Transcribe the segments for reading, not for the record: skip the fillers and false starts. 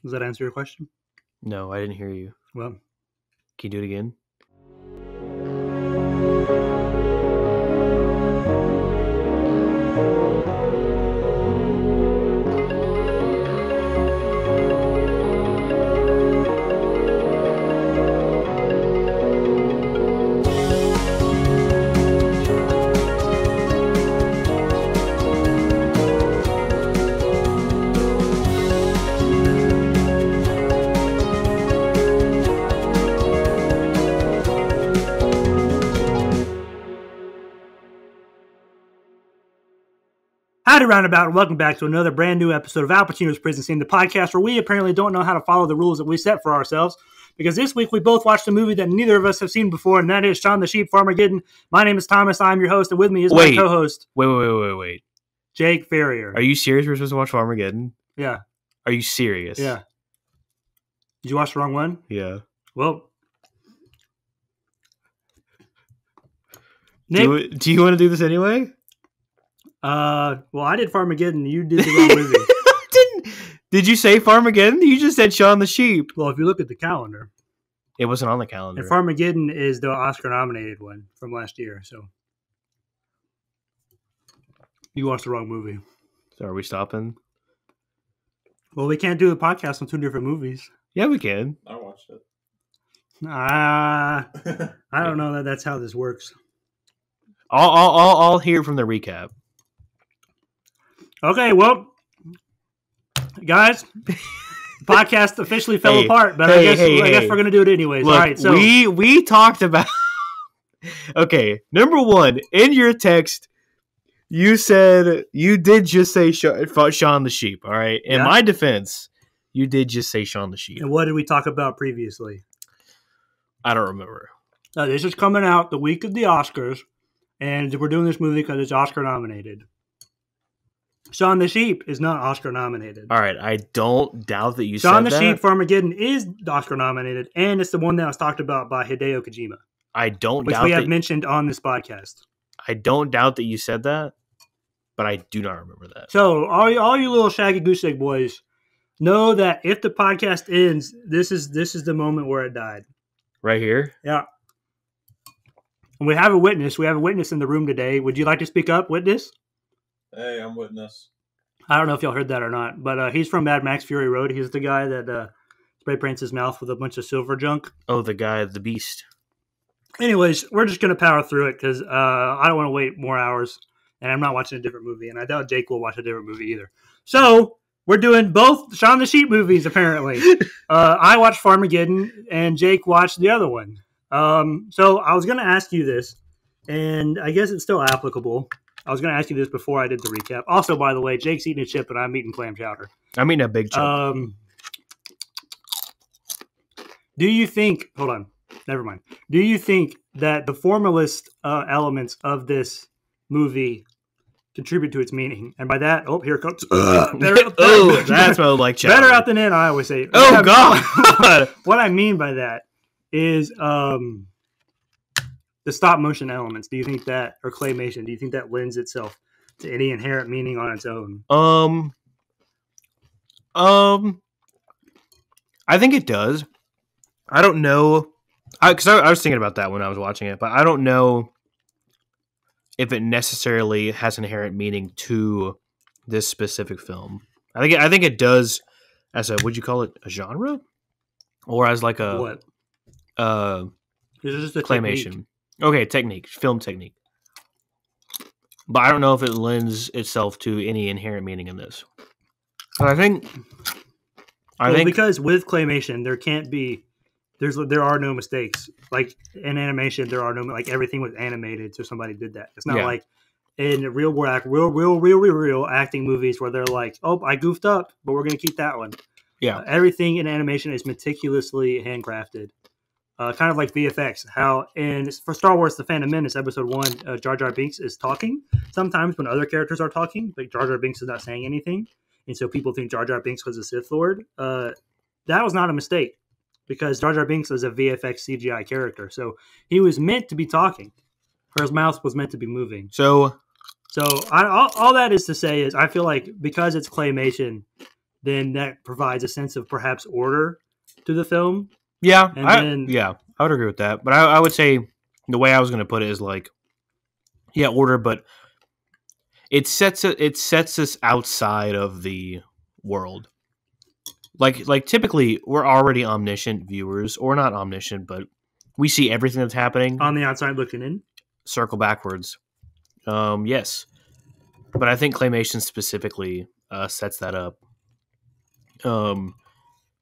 Does that answer your question? No, I didn't hear you. Well, can you do it again? Howdy, roundabout, and welcome back to another brand new episode of Al Pacino's Prison Scene, the podcast where we apparently don't know how to follow the rules that we set for ourselves. Because this week we both watched a movie that neither of us have seen before, and that is Shaun the Sheep, Farmageddon. My name is Thomas. I'm your host, and with me is my co-host. Wait. Jake Ferrier. Are you serious? We're supposed to watch Farmageddon? Yeah. Are you serious? Yeah. Did you watch the wrong one? Yeah. Well, Nick, do you want to do this anyway? Well, I did Farmageddon. You did the wrong movie. Did you say Farmageddon? You just said Shaun the Sheep. Well, if you look at the calendar, it wasn't on the calendar. And Farmageddon is the Oscar-nominated one from last year. So you watched the wrong movie. So are we stopping? Well, we can't do the podcast on two different movies. Yeah, we can. I watched it. I don't know that that's how this works. I'll hear from the recap. Okay, well, guys, podcast officially fell apart, but I guess we're going to do it anyways. Look, all right, so we talked about... Okay, number one, in your text, you said you did just say Shaun the Sheep, all right? In my defense, you did just say Shaun the Sheep. And what did we talk about previously? I don't remember. This is coming out the week of the Oscars, and we're doing this movie because it's Oscar-nominated. Shaun the Sheep is not Oscar-nominated. All right, I don't doubt that you said that. Shaun the Sheep, Farmageddon is Oscar-nominated, and it's the one that was talked about by Hideo Kojima. I don't doubt that... Which we have mentioned on this podcast. I don't doubt that you said that, but I do not remember that. So, all you little shaggy goose egg boys, know that if the podcast ends, this is the moment where it died. Right here? Yeah. And we have a witness. We have a witness in the room today. Would you like to speak up, witness? Hey, I'm witness. I don't know if y'all heard that or not, but he's from Mad Max Fury Road. He's the guy that spray paints his mouth with a bunch of silver junk. Oh, the guy, the beast. Anyways, we're just going to power through it because I don't want to wait more hours, and I'm not watching a different movie, and I doubt Jake will watch a different movie either. So, we're doing both Shaun the Sheep movies, apparently. I watched Farmageddon, and Jake watched the other one. So, I was going to ask you this, and I guess it's still applicable. I was going to ask you this before I did the recap. Also, by the way, Jake's eating a chip, and I'm eating clam chowder. I'm eating a big chip. Do you think... Hold on. Never mind. Do you think that the formalist elements of this movie contribute to its meaning? And by that... Oh, here it comes. That smelled like chowder. Better out than in, I always say. God! What I mean by that is... the stop motion elements, do you think that, or claymation, do you think that lends itself to any inherent meaning on its own? I think it does. I don't know, because I was thinking about that when I was watching it, but I don't know if it necessarily has inherent meaning to this specific film. I think it does as a, would you call it a genre, or as like a what? It's just a claymation. Technique. Okay, technique, film technique. But I don't know if it lends itself to any inherent meaning in this. But I think because with claymation there can't be there are no mistakes. Like in animation, there are no, like everything was animated, so somebody did that. It's not like in real acting movies where they're like, oh, I goofed up, but we're gonna keep that one. Yeah, everything in animation is meticulously handcrafted. Kind of like VFX, how for Star Wars The Phantom Menace, Episode 1, Jar Jar Binks is talking. Sometimes when other characters are talking, like Jar Jar Binks is not saying anything, and so people think Jar Jar Binks was a Sith Lord. That was not a mistake, because Jar Jar Binks is a VFX CGI character, so he was meant to be talking. His mouth was meant to be moving. So all that is to say is I feel like because it's claymation, then that provides a sense of perhaps order to the film. Yeah, And I would agree with that. But I would say the way I was going to put it is like, yeah, order, but it sets us outside of the world. Like typically we're already omniscient viewers, or not omniscient, but we see everything that's happening on the outside looking in. Circle backwards. Yes, but I think claymation specifically sets that up.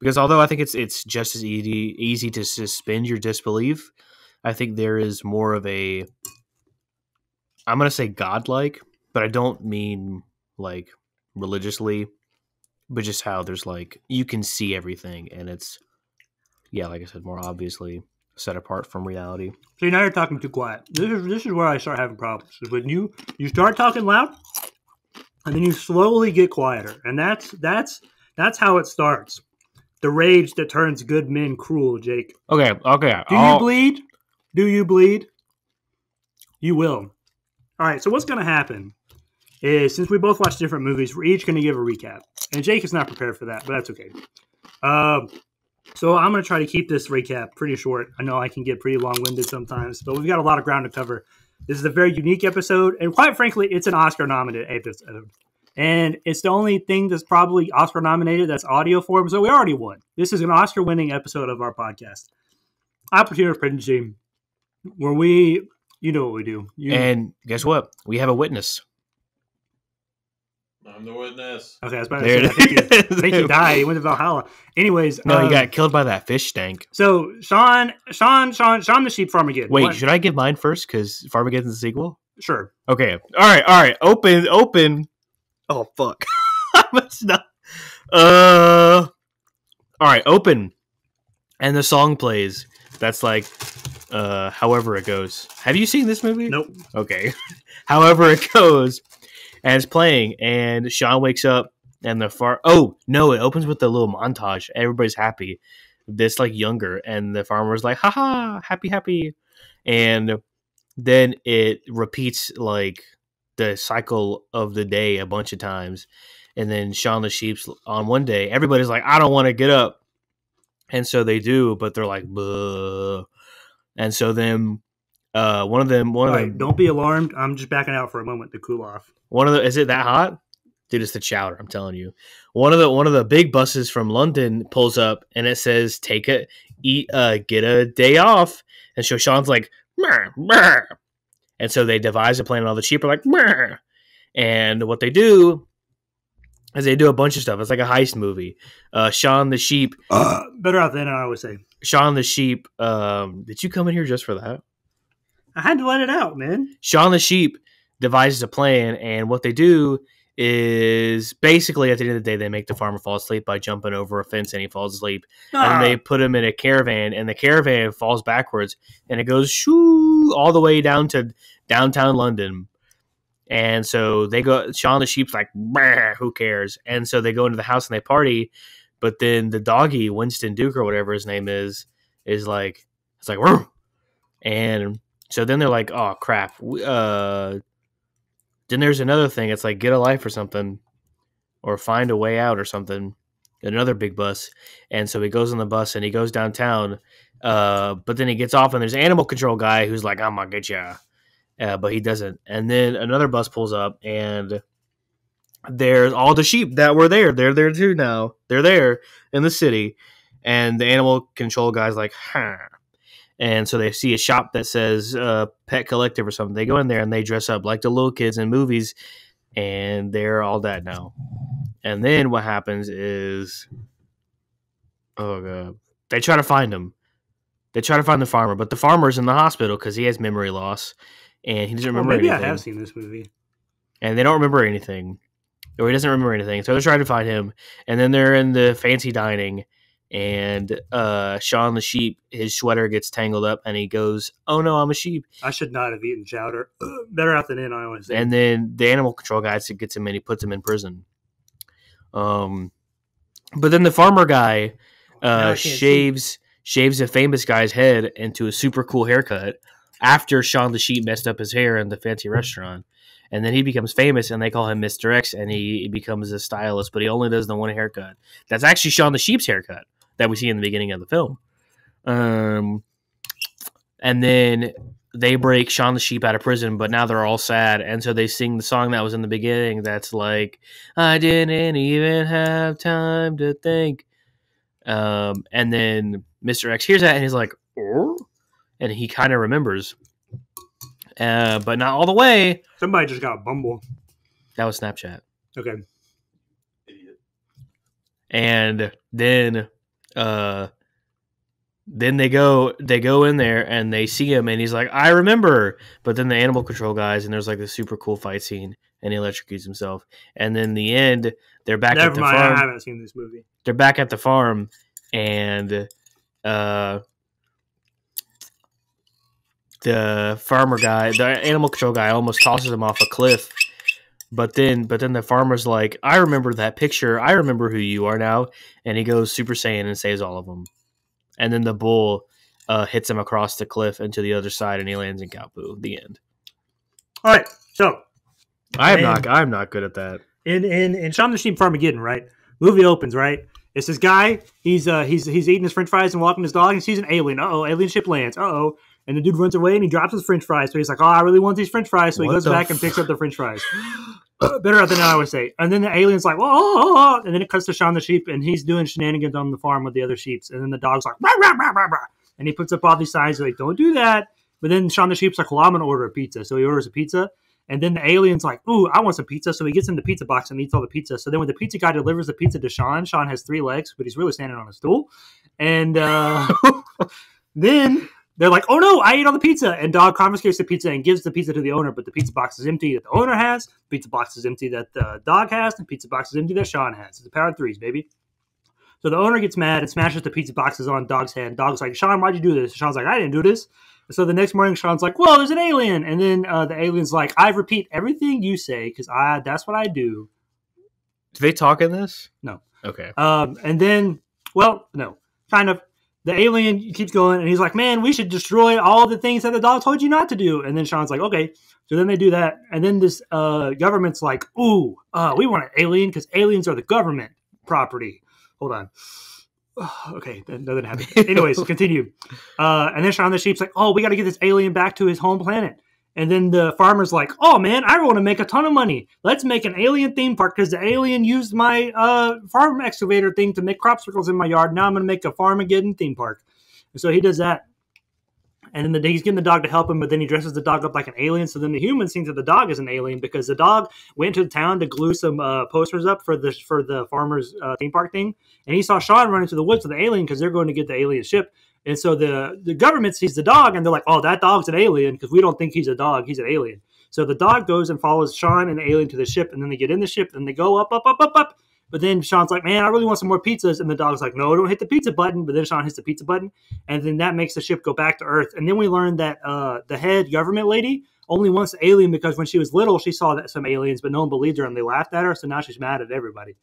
Because although I think it's just as easy to suspend your disbelief, I think there is more of a, I'm going to say godlike, but I don't mean like religiously, but just how there's like, you can see everything and it's, yeah, like I said, more obviously set apart from reality. See, now you're talking too quiet. This is where I start having problems. Is when you start talking loud, and then you slowly get quieter, and that's how it starts. The rage that turns good men cruel, Jake. Okay. Do you bleed? Do you bleed? You will. All right, so what's going to happen is, since we both watched different movies, we're each going to give a recap. And Jake is not prepared for that, but that's okay. So I'm going to try to keep this recap pretty short. I know I can get pretty long-winded sometimes, but we've got a lot of ground to cover. This is a very unique episode, and quite frankly, it's an Oscar-nominated episode. And it's the only thing that's probably Oscar-nominated that's audio form, so we already won. This is an Oscar-winning episode of our podcast. Opportunity, where we, you know what we do. And guess what? We have a witness. I'm the witness. Okay, I was about to say, I think he died. He went to Valhalla. Anyways. No, he got killed by that fish tank. So, Shaun the Sheep, Farmageddon. Wait, should I give mine first? Because Farmageddon's a sequel? Sure. Okay. All right. Open. Oh, fuck. I messed up. All right, open. And the song plays. That's like, however it goes. Have you seen this movie? Nope. Okay. However it goes. And it's playing, and Shaun wakes up, and oh, no, it opens with a little montage. Everybody's happy. This, like, younger, and the farmer's like, haha, happy. And then it repeats, like, the cycle of the day a bunch of times. And then Shaun the Sheep's on one day, everybody's like, I don't want to get up. And so they do, but they're like, buh. And so then one of them. Don't be alarmed. I'm just backing out for a moment to cool off. Is it that hot? Dude, it's the chowder, I'm telling you. One of the big buses from London pulls up and it says, get a day off. And so Shaun's like, meh, meh. And so they devise a plan, and all the sheep are like, meh. And what they do is they do a bunch of stuff. It's like a heist movie. Shaun the Sheep. Better out than I would say. Shaun the Sheep. Did you come in here just for that? I had to let it out, man. Shaun the Sheep devises a plan, and what they do is basically at the end of the day they make the farmer fall asleep by jumping over a fence, and he falls asleep. And they put him in a caravan, and the caravan falls backwards, and it goes shoo all the way down to downtown London. And so they go. Shaun the Sheep's like, who cares? And so they go into the house and they party, but then the doggy, Winston Duke or whatever his name is like, it's like, whoa. And so then they're like, oh crap. Then there's another thing. It's like, get a life or something, or find a way out or something. Another big bus. And so he goes on the bus and he goes downtown. But then he gets off and there's an animal control guy who's like, I'm going to get you. But he doesn't. And then another bus pulls up and there's all the sheep that were there. They're there too now. They're there in the city. And the animal control guy's like, huh. And so they see a shop that says Pet Collective or something. They go in there and they dress up like the little kids in movies, and they're all that now. And then what happens is, oh god, they try to find him. They try to find the farmer, but the farmer's in the hospital because he has memory loss, and he doesn't remember anything. Maybe I have seen this movie. And they don't remember anything, or he doesn't remember anything. So they're trying to find him, and then they're in the fancy dining. And Shaun the Sheep, his sweater gets tangled up, and he goes, "Oh no, I'm a sheep." I should not have eaten chowder. Better out than in, I always say. And then the animal control guy gets him, and he puts him in prison. But then the farmer guy shaves a famous guy's head into a super cool haircut after Shaun the Sheep messed up his hair in the fancy restaurant. And then he becomes famous, and they call him Mr. X, and he becomes a stylist, but he only does the one haircut. That's actually Shaun the Sheep's haircut that we see in the beginning of the film. And then they break Shaun the Sheep out of prison, but now they're all sad, and so they sing the song that was in the beginning that's like, I didn't even have time to think. And then Mr. X hears that, and he's like, oh? And he kind of remembers. But not all the way. Somebody just got a bumble. That was Snapchat. Okay. And then they go in there and they see him and he's like, I remember. But then the animal control guys, and there's like this super cool fight scene, and he electrocutes himself. And then in the end, they're back at the farm. I haven't seen this movie. They're back at the farm, and the farmer guy, the animal control guy, almost tosses him off a cliff. But then the farmer's like, I remember that picture. I remember who you are now. And he goes Super Saiyan and saves all of them. And then the bull hits him across the cliff and to the other side, and he lands in Kaupu. The end. All right. So I'm not good at that. In Shaun the Sheep Farmageddon, right? Movie opens, right? It's this guy. He's eating his French fries and walking his dog, and sees an alien. Alien ship lands. And the dude runs away and he drops his French fries. So he's like, I really want these French fries. So he goes back and picks up the French fries. Better than I would say. And then the alien's like, whoa. And then it cuts to Shaun the Sheep, and he's doing shenanigans on the farm with the other sheeps. And then the dog's like, rah, rah, rah, rah, rah. And he puts up all these signs like, don't do that. But then Shaun the Sheep's like, well, I'm going to order a pizza. So he orders a pizza. And then the alien's like, ooh, I want some pizza. So he gets in the pizza box and eats all the pizza. So then when the pizza guy delivers the pizza to Shaun has 3 legs, but he's really standing on a stool. And then they're like, oh no, I ate all the pizza. And dog confiscates the pizza and gives the pizza to the owner, but the pizza box is empty that the owner has, the pizza box is empty that the dog has, and the pizza box is empty that Shaun has. It's the power of 3s, baby. So the owner gets mad and smashes the pizza boxes on Dog's head. Dog's like, Shaun, why'd you do this? And Shaun's like, I didn't do this. And so the next morning, Shaun's like, well, there's an alien. And then the alien's like, I repeat everything you say because that's what I do. Do they talk in this? No. Okay. And then, well, no, kind of. The alien keeps going, and he's like, man, we should destroy all the things that the dog told you not to do. And then Shaun's like, okay. So then they do that. And then this government's like, ooh, we want an alien because aliens are the government property. Hold on. Okay, that doesn't happen. Anyways, continue. And then Shaun the Sheep's like, oh, we got to get this alien back to his home planet. And then the farmer's like, oh, man, I want to make a ton of money. Let's make an alien theme park because the alien used my farm excavator thing to make crop circles in my yard. Now I'm going to make a Farmageddon theme park. And so he does that. And then he's getting the dog to help him, but then he dresses the dog up like an alien. So then the humans think that the dog is an alien because the dog went to the town to glue some posters up for the farmer's theme park thing. And he saw Shaun running to the woods with the alien because they're going to get the alien ship. And so the government sees the dog, and they're like, oh, that dog's an alien because we don't think he's a dog. He's an alien. So the dog goes and follows Shaun and the alien to the ship, and then they get in the ship, and they go up. But then Shaun's like, man, I really want some more pizzas. And the dog's like, no, don't hit the pizza button. But then Shaun hits the pizza button, and then that makes the ship go back to Earth. And then we learn that the head government lady only wants the alien because when she was little, she saw some aliens, but no one believed her, and they laughed at her, so now she's mad at everybody.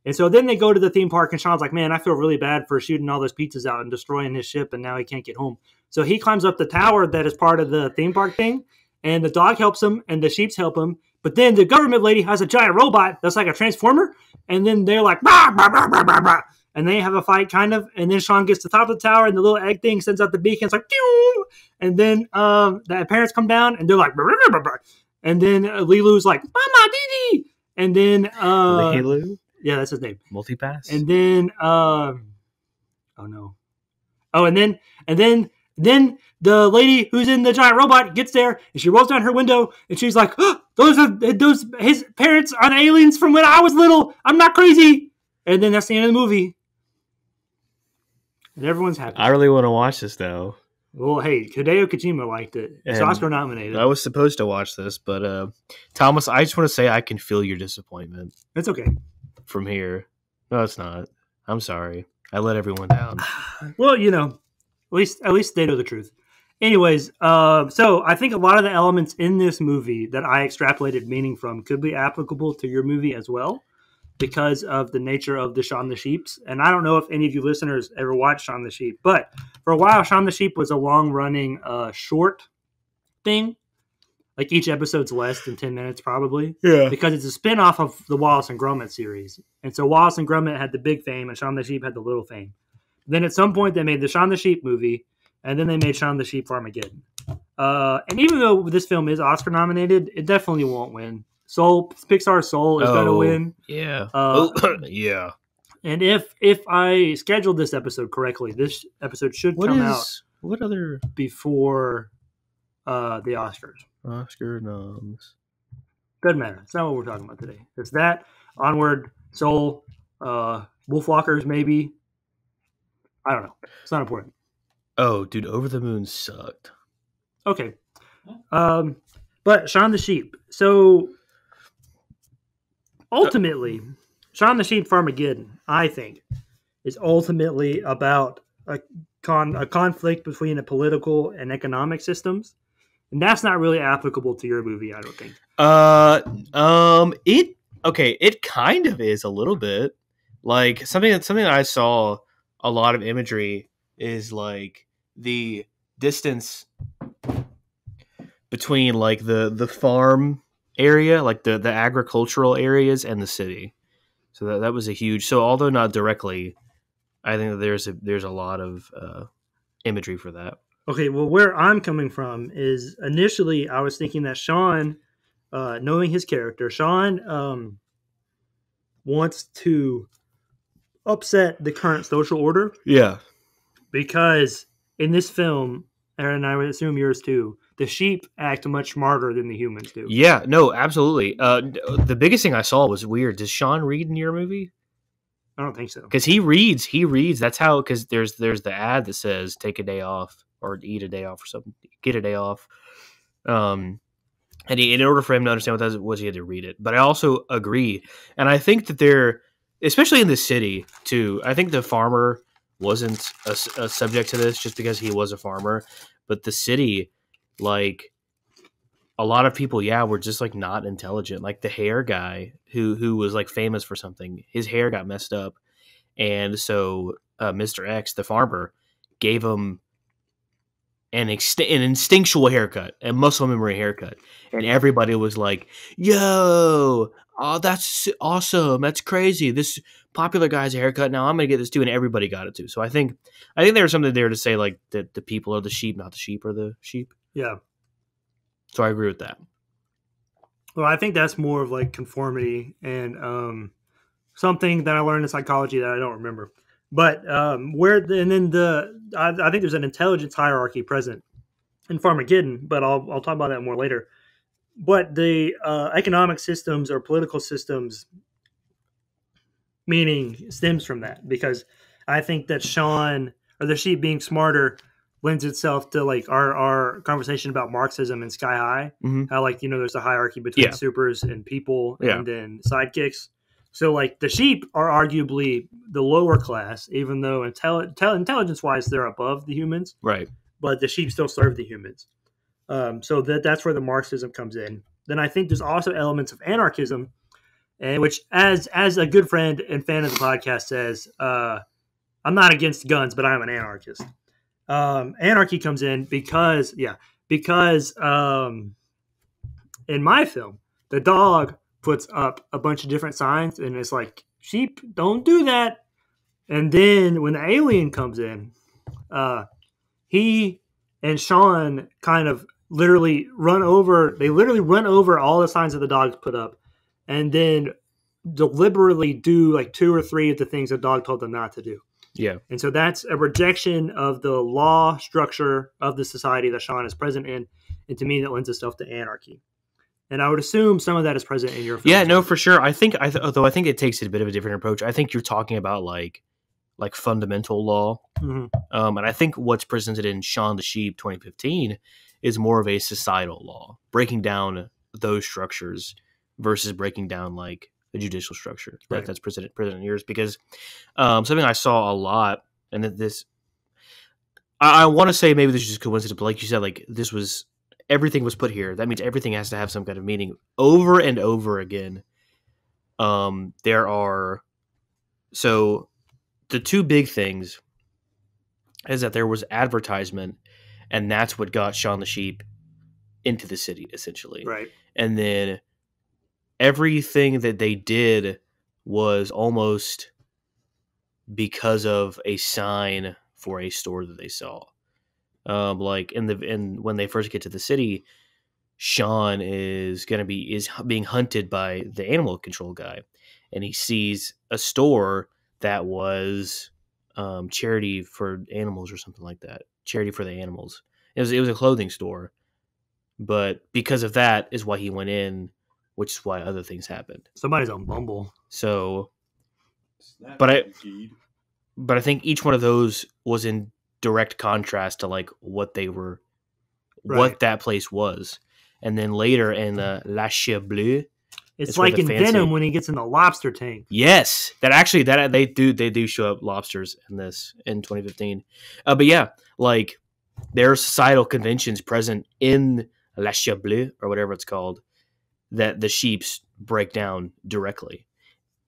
And so then they go to the theme park, and Shaun's like, man, I feel really bad for shooting all those pizzas out and destroying his ship, and now he can't get home. So he climbs up the tower that is part of the theme park thing, and the dog helps him, and the sheeps help him. But then the government lady has a giant robot that's like a transformer, and then they're like, bah, bah, bah, bah, bah, bah. And they have a fight, kind of, and then Shaun gets to the top of the tower, and the little egg thing sends out the beacon. It's like, pew! And then the parents come down, and they're like, bah, bah, bah, bah. And then Lilu's like, Mama, Didi! And then Lilu? Yeah, that's his name. Multipass. And then, oh no. Oh, and then the lady who's in the giant robot gets there, and she rolls down her window, and she's like, oh, those his parents are the aliens from when I was little. I'm not crazy. And then that's the end of the movie. And everyone's happy. I really want to watch this, though. Well, hey, Hideo Kojima liked it. It's Oscar nominated. I was supposed to watch this, but Thomas, I just want to say I can feel your disappointment. It's okay. From here. No, it's not. I'm sorry. I let everyone down. Well, at least they know the truth. Anyways, so I think a lot of the elements in this movie that I extrapolated meaning from could be applicable to your movie as well because of the nature of the Shaun the Sheeps. And I don't know if any of you listeners ever watched Shaun the Sheep, but for a while, Shaun the Sheep was a long-running short thing. Like each episode's less than 10 minutes probably. Yeah. Because it's a spin-off of the Wallace and Gromit series. And so Wallace and Gromit had the big fame and Shaun the Sheep had the little fame. Then at some point they made the Shaun the Sheep movie, and then they made Shaun the Sheep Farmageddon. And even though this film is Oscar nominated, it definitely won't win. Pixar's Soul is going to win. Yeah. Yeah. And if I scheduled this episode correctly, this episode should come out what other before the Oscars. Oscar noms? Doesn't matter. It's not what we're talking about today. It's that, Onward, Soul, Wolfwalkers, maybe. I don't know. It's not important. Oh, dude, Over the Moon sucked. Okay. But Shaun the Sheep. So, ultimately, Shaun the Sheep Farmageddon, I think, is ultimately about a conflict between the political and economic systems. And that's not really applicable to your movie, I don't think. It kind of is a little bit. Like something that I saw a lot of imagery is like the distance between like the farm area, like the agricultural areas and the city. So that was a huge. So although not directly, I think that there's a lot of imagery for that. Okay, well, where I'm coming from is initially I was thinking that Shaun, knowing his character, Shaun wants to upset the current social order. Yeah. Because in this film, and I would assume yours too, the sheep act much smarter than the humans do. Yeah, no, absolutely. The biggest thing I saw was weird. Does Shaun read in your movie? I don't think so. Because he reads. That's how. Because there's the ad that says take a day off or eat a day off or something. Get a day off. And in order for him to understand what that was, he had to read it. But I also agree, and I think that they're, especially in the city too. I think the farmer wasn't a subject to this just because he was a farmer, but the city, like a lot of people, were just like not intelligent. Like the hair guy who was like famous for something, his hair got messed up, and so Mr. X, the farmer, gave him an instinctual haircut, a muscle memory haircut, and everybody was like, "Yo, oh, that's awesome! That's crazy! This popular guy's a haircut. Now I'm gonna get this too," and everybody got it too. So I think there was something there to say like that the people are the sheep, not the sheep are the sheep. Yeah. So I agree with that. Well, I think that's more of like conformity and something that I learned in psychology that I don't remember. But I think there's an intelligence hierarchy present in Farmageddon, but I'll talk about that more later. But the economic systems or political systems meaning stems from that, because I think that Shaun, or the sheep being smarter, lends itself to like our conversation about Marxism and Sky High. Mm-hmm. How there's a hierarchy between supers and people and then sidekicks. So, like, the sheep are arguably the lower class, even though intelligence-wise they're above the humans. Right. But the sheep still serve the humans. So that's where the Marxism comes in. Then I think there's also elements of anarchism, and which, as a good friend and fan of the podcast says, I'm not against guns, but I'm an anarchist. Anarchy comes in because in my film, the dog puts up a bunch of different signs, and it's like, sheep, don't do that. And then when the alien comes in, he and Shaun kind of literally run over all the signs that the dogs put up, and then deliberately do like 2 or 3 of the things the dog told them not to do. Yeah. And so that's a rejection of the law structure of the society that Shaun is present in, and to me that lends itself to anarchy. And I would assume some of that is present in your film. Yeah, no, for sure. I think, although I think it takes a bit of a different approach. I think you're talking about like fundamental law, and I think what's presented in Shaun the Sheep 2015 is more of a societal law, breaking down those structures versus breaking down like a judicial structure that's presented in yours. Because something I saw a lot, and that this, I want to say maybe this is just coincidence, but like you said, like this was. Everything was put here. That means everything has to have some kind of meaning over and over again. There are, so the 2 big things is that there was advertisement, and that's what got Shaun the Sheep into the city, essentially. Right. And then everything that they did was almost because of a sign for a store that they saw. Like when they first get to the city, Sean is being hunted by the animal control guy, and he sees a store that was charity for animals or something like that. Charity for the animals. It was a clothing store, but because of that is why he went in, which is why other things happened. Somebody's on Bumble. So, but I think each one of those was in direct contrast to like what they were, what that place was. And then later in La Chien Bleu, it's like in Venom when he gets in the lobster tank. Yes, that they do show up lobsters in this in 2015. But yeah, like there are societal conventions present in La Chien Bleu or whatever it's called that the sheeps break down directly.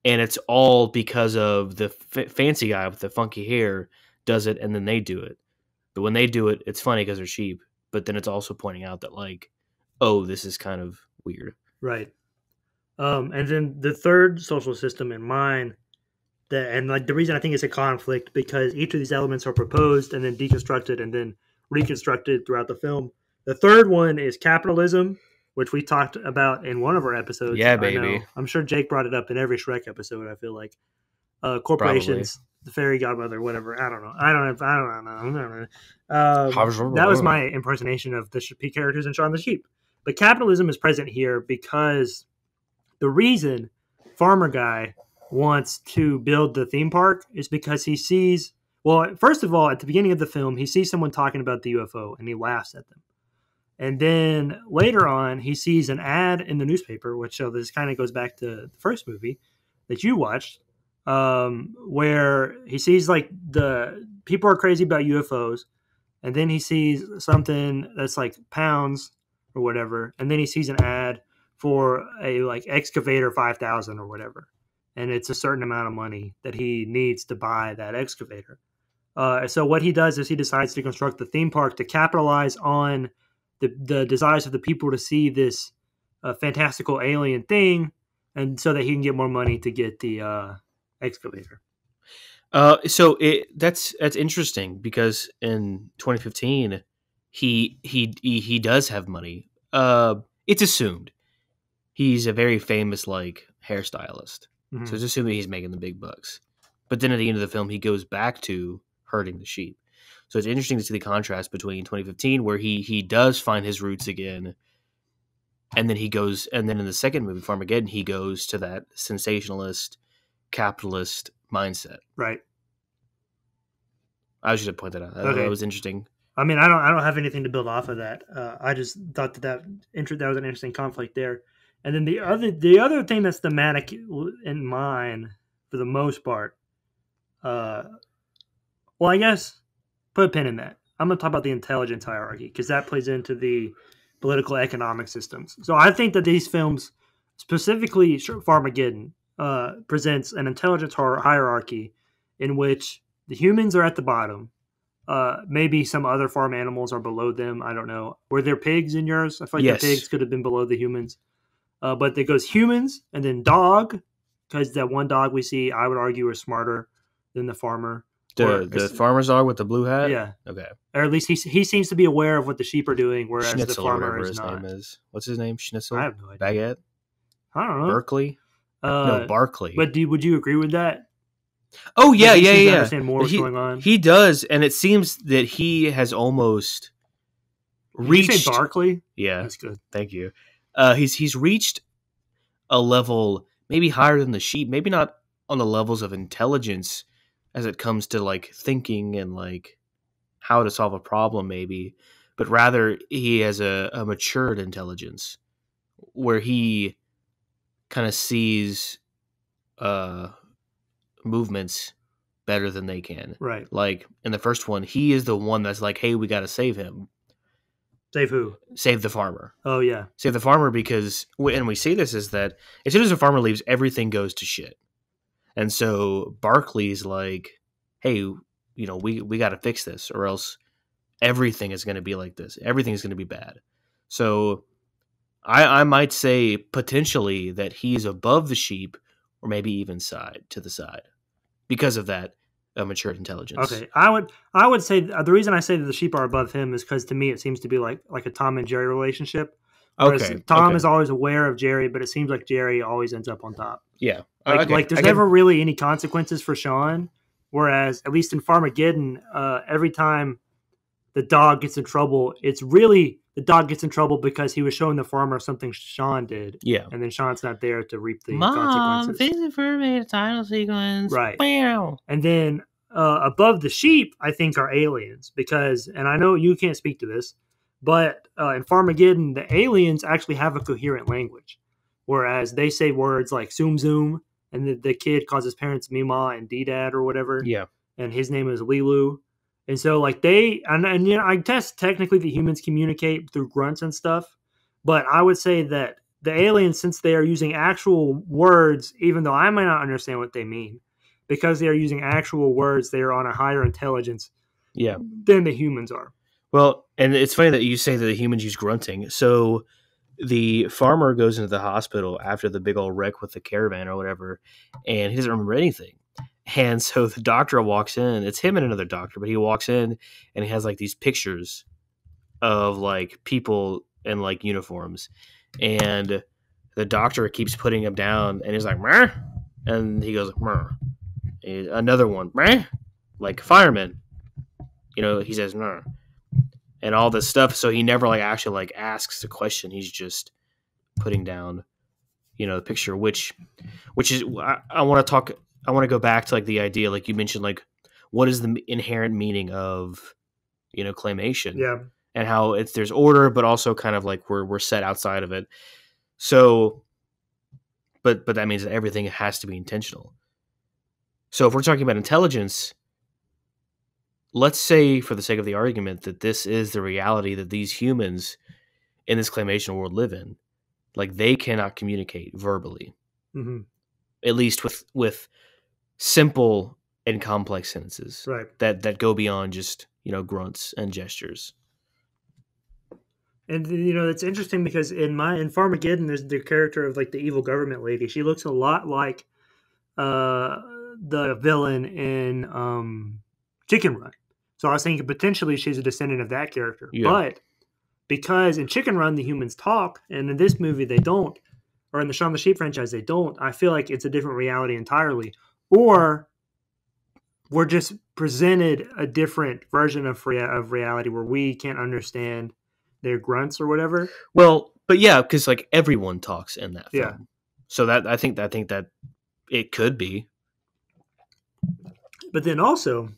And it's all because of the fancy guy with the funky hair does it, and then they do it. But when they do it, it's funny because they're sheep. But then it's also pointing out that, like, oh, this is kind of weird. Right. And then the third social system in mine, and like the reason I think it's a conflict, because each of these elements are proposed and then deconstructed and then reconstructed throughout the film. The third one is capitalism, which we talked about in one of our episodes. Yeah, baby. I'm sure Jake brought it up in every Shrek episode, I feel like. Corporations, probably. The fairy godmother, whatever. I don't know. That was my impersonation of the characters in Shaun the Sheep. But capitalism is present here because the reason Farmer Guy wants to build the theme park is because he sees, well, first of all, at the beginning of the film, he sees someone talking about the UFO and he laughs at them. And then later on, he sees an ad in the newspaper, which so this kind of goes back to the first movie that you watched, where he sees like the people are crazy about UFOs, and then he sees something that's like pounds or whatever, and then he sees an ad for a like excavator 5,000 or whatever, and it's a certain amount of money that he needs to buy that excavator. So what he does is he decides to construct the theme park to capitalize on the desires of the people to see this fantastical alien thing, and so that he can get more money to get the excavator. So that's interesting because in 2015 he does have money. It's assumed he's a very famous like hairstylist, so it's assumed he's making the big bucks. But then at the end of the film, he goes back to herding the sheep. So it's interesting to see the contrast between 2015, where he does find his roots again, and then in the second movie, Farmageddon, he goes to that sensationalist, capitalist mindset. Right. I should point that out. That was interesting. I mean, I don't have anything to build off of that. I just thought that was an interesting conflict there. And then the other thing that's thematic in mine, for the most part, well, I guess put a pin in that. I'm going to talk about the intelligence hierarchy because that plays into the political economic systems. So I think that these films, specifically Farmageddon, presents an intelligence hierarchy in which the humans are at the bottom. Maybe some other farm animals are below them. I don't know. Were there pigs in yours? I feel like the pigs could have been below the humans. But it goes humans and then dog, because that one dog we see, I would argue, is smarter than the farmer. The farmer's dog with the blue hat? Yeah. Okay. Or at least he seems to be aware of what the sheep are doing, whereas Schnitzel, the farmer is his not. Name is. What's his name? Schnitzel? I have no idea. Baguette? I don't know. Berkeley? No, Barkley. But would you agree with that? Oh, yeah. Understand more what's going on. He does, and it seems that he has almost reached... Did you say Barkley? Yeah. That's good. Thank you. He's reached a level maybe higher than the sheep, maybe not on the levels of intelligence as it comes to like thinking and like how to solve a problem maybe, but rather he has a matured intelligence where he kind of sees movements better than they can. Right. Like in the first one, he is the one that's like, hey, we got to save him. Save who? Save the farmer. Oh, yeah. Save the farmer because, and we see this, is that as soon as the farmer leaves, everything goes to shit. And so Barkley's like, hey, we got to fix this or else everything is going to be like this. Everything is going to be bad. So I might say potentially that he's above the sheep, or maybe even to the side, because of that matured intelligence. Okay, I would say the reason I say that the sheep are above him is because to me it seems to be like a Tom and Jerry relationship. Whereas Okay. Tom is always aware of Jerry, but it seems like Jerry always ends up on top. Yeah. Like there's never really any consequences for Shaun. Whereas at least in Farmageddon, every time the dog gets in trouble, it's really the dog gets in trouble because he was showing the farmer something Shaun did. Yeah. And then Shaun's not there to reap the consequences. Fix it for me, the title sequence. Right. Wow. And then above the sheep, I think, are aliens because, and I know you can't speak to this, but in Farmageddon, the aliens actually have a coherent language, whereas they say words like zoom zoom, and the kid calls his parents Mima and D-Dad or whatever. Yeah. And his name is Lilu. And so like and you know, I guess technically the humans communicate through grunts and stuff, but I would say that the aliens, since they are using actual words, even though I might not understand what they mean, because they are using actual words, they are on a higher intelligence than the humans are. Well, and it's funny that you say that the humans use grunting. So the farmer goes into the hospital after the big old wreck with the caravan or whatever, and he doesn't remember anything. And so the doctor walks in. It's him and another doctor, but he walks in and he has like these pictures of like people in like uniforms, and the doctor keeps putting him down, and he's like, "Meh," and he goes, "Meh." Another one, "Meh," like fireman. You know, he says, "Meh," and all this stuff. So he never like actually like asks the question. He's just putting down, you know, the picture, which is I want to go back to like the idea, like you mentioned, like what is the inherent meaning of, you know, claymation? Yeah. And how there's order, but also kind of like we're set outside of it. So, but that means that everything has to be intentional. So if we're talking about intelligence, let's say for the sake of the argument that this is the reality that these humans in this claymation world live in, like they cannot communicate verbally, at least with simple and complex sentences, right? That go beyond just, you know, grunts and gestures. And you know, it's interesting because in Farmageddon, there's the character of like the evil government lady. She looks a lot like the villain in Chicken Run. So I was thinking potentially she's a descendant of that character. Yeah. But because in Chicken Run the humans talk, and in this movie they don't, or in the Shaun the Sheep franchise they don't, I feel like it's a different reality entirely. Or we're just presented a different version of reality where we can't understand their grunts or whatever. Well, but yeah, because like everyone talks in that film. Yeah. So that I think that it could be. But then also,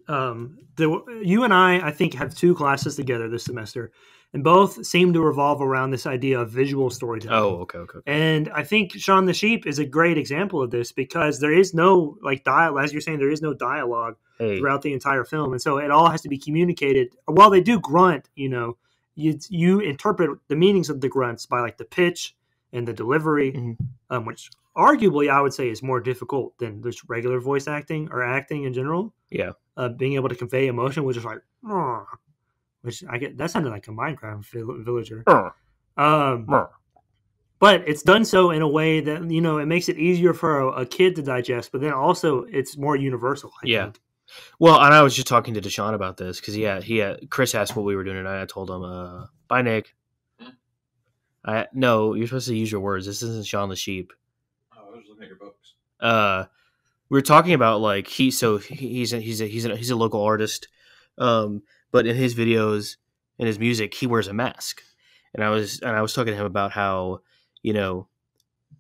you and I think, have two classes together this semester, and both seem to revolve around this idea of visual storytelling. Oh, okay. And I think Shaun the Sheep is a great example of this because there is no like dialogue, as you're saying, there is no dialogue throughout the entire film, and so it all has to be communicated. While they do grunt, you know, you interpret the meanings of the grunts by like the pitch and the delivery, which arguably I would say is more difficult than just regular voice acting or acting in general. Yeah. Being able to convey emotion, which is like, which I get, that sounded like a Minecraft villager. But it's done so in a way that, you know, it makes it easier for a kid to digest, but then also it's more universal. I think. Well, and I was just talking to Deshaun about this because Chris asked what we were doing, and I told him, "Bye, Nick." No, you're supposed to use your words. This isn't Shaun the Sheep. Oh, I was looking at your books. We were talking about like he's a local artist, but in his videos and his music, he wears a mask, and I was talking to him about how, you know,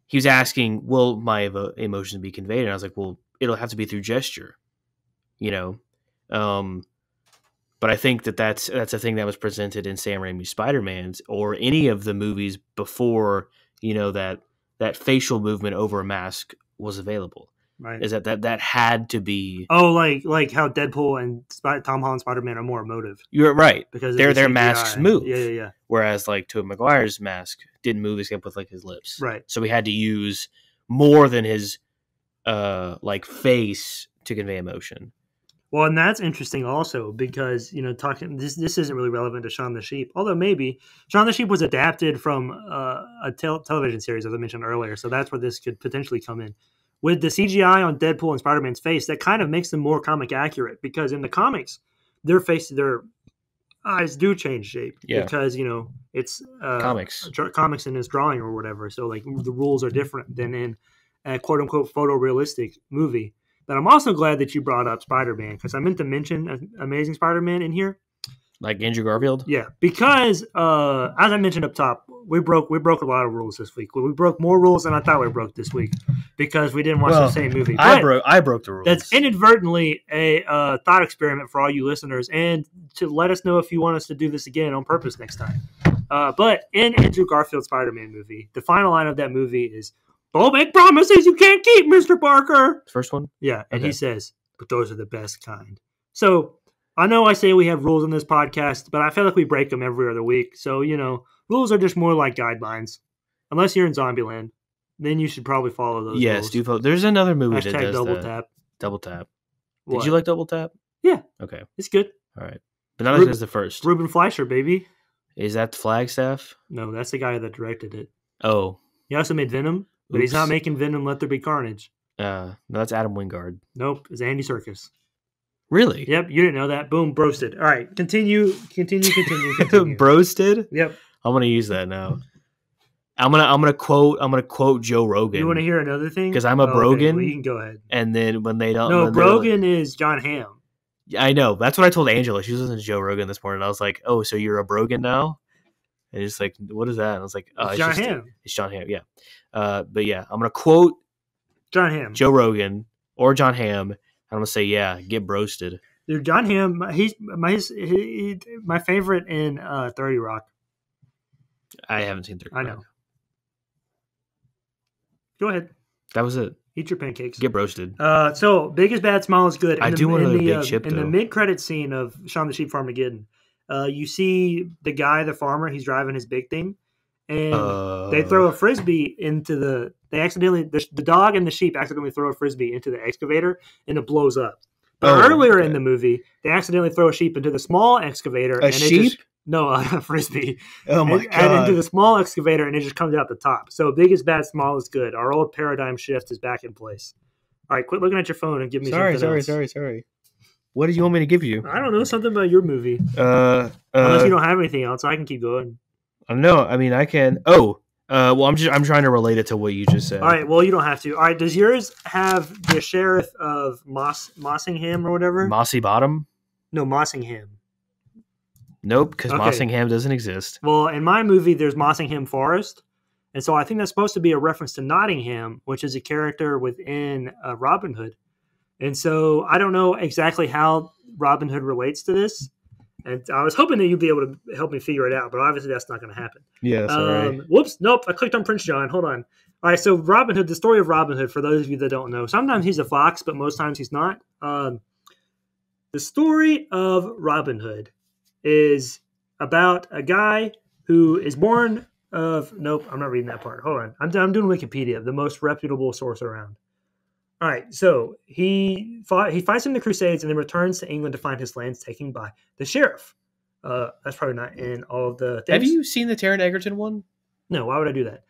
he was asking, "Will my emotions be conveyed?" And I was like, "Well, it'll have to be through gesture." You know, but I think that's a thing that was presented in Sam Raimi's Spider-Man's or any of the movies before, you know, that facial movement over a mask was available. Right. Is that had to be? Oh, like how Deadpool and Tom Holland Spider-Man are more emotive. You're right, because their masks move. Yeah. Whereas like Tobey Maguire's mask didn't move except with like his lips. Right. So we had to use more than his like face to convey emotion. Well, and that's interesting also because, talking this isn't really relevant to Shaun the Sheep, although maybe Shaun the Sheep was adapted from a television series, as I mentioned earlier. So that's where this could potentially come in. With the CGI on Deadpool and Spider-Man's face, that kind of makes them more comic accurate because in the comics, their eyes do change shape because, it's comics in his drawing or whatever. So like the rules are different than in a quote unquote photorealistic movie. But I'm also glad that you brought up Spider-Man because I meant to mention Amazing Spider-Man in here. Like Andrew Garfield? Yeah, because as I mentioned up top, we broke a lot of rules this week. We broke more rules than I thought we broke this week because we didn't watch the same movie. But I broke the rules. That's inadvertently a thought experiment for all you listeners and to let us know if you want us to do this again on purpose next time. But in Andrew Garfield's Spider-Man movie, the final line of that movie is, "Don't make promises you can't keep, Mr. Parker." First one? Yeah, and he says, "But those are the best kind." So I know I say we have rules on this podcast, but I feel like we break them every other week. So, rules are just more like guidelines. Unless you're in Zombieland, then you should probably follow those rules. Yes, there's another movie that does Double that. Tap. Double Tap. What? Did you like Double Tap? Yeah. Okay. It's good. All right. But not as the first. Ruben Fleischer, baby. Is that Flagstaff? No, that's the guy that directed it. Oh. He also made Venom, but he's not making Venom Let There Be Carnage. No, that's Adam Wingard. Nope, it's Andy Serkis. Really? Yep, you didn't know that. Boom, broasted. All right, continue. Broasted? Yep. I'm gonna use that now. I'm gonna quote Joe Rogan. You want to hear another thing? Because I'm a Brogan. Okay, well, you can go ahead. And then when they don't, no, Brogan is John Hamm. I know. That's what I told Angela. She was listening to Joe Rogan this morning. I was like, "Oh, so you're a Brogan now?" And it's like, "What is that?" And I was like, it's John Hamm. It's John Hamm. Yeah. But yeah, I'm gonna quote John Hamm, Joe Rogan or John Hamm. I'm gonna say, "Yeah, get broasted." Dude, John Hamm, he's my favorite in 30 Rock. I haven't seen 30 Rock. I know. Go ahead. That was it. Eat your pancakes. Get roasted. So, Biggest Bad Small is good. I do want another big chip, in the mid-credit scene of Shaun the Sheep Farmageddon, you see the guy, the farmer, he's driving his big thing, and they throw a Frisbee into the dog and the sheep accidentally throw a Frisbee into the excavator, and it blows up. But earlier in the movie, they accidentally throw a sheep into the small excavator. A sheep? A Frisbee. Oh, my God. And into the small excavator, and it just comes out the top. So Biggest Bad Small is good. Our old paradigm shift is back in place. All right, quit looking at your phone and give me something else. Sorry. What do you want me to give you? I don't know. Something about your movie. Unless you don't have anything else, I can keep going. No, I mean, I can. Well, I'm trying to relate it to what you just said. All right, well, you don't have to. All right, does yours have the sheriff of Mossingham or whatever? Mossy Bottom? No, Mossingham. Nope, because Mossingham doesn't exist. Well, in my movie, there's Mossingham Forest. And so I think that's supposed to be a reference to Nottingham, which is a character within Robin Hood. And so I don't know exactly how Robin Hood relates to this. And I was hoping that you'd be able to help me figure it out, but obviously that's not going to happen. Yeah, sorry. Whoops, nope, I clicked on Prince John. Hold on. All right, so Robin Hood, the story of Robin Hood, for those of you that don't know, sometimes he's a fox, but most times he's not. The story of Robin Hood is about a guy who is born of... Nope, I'm not reading that part. Hold on. I'm doing Wikipedia, the most reputable source around. All right, so he fights in the Crusades and then returns to England to find his lands taken by the sheriff. That's probably not in all of the things. Have you seen the Taron Egerton one? No, why would I do that?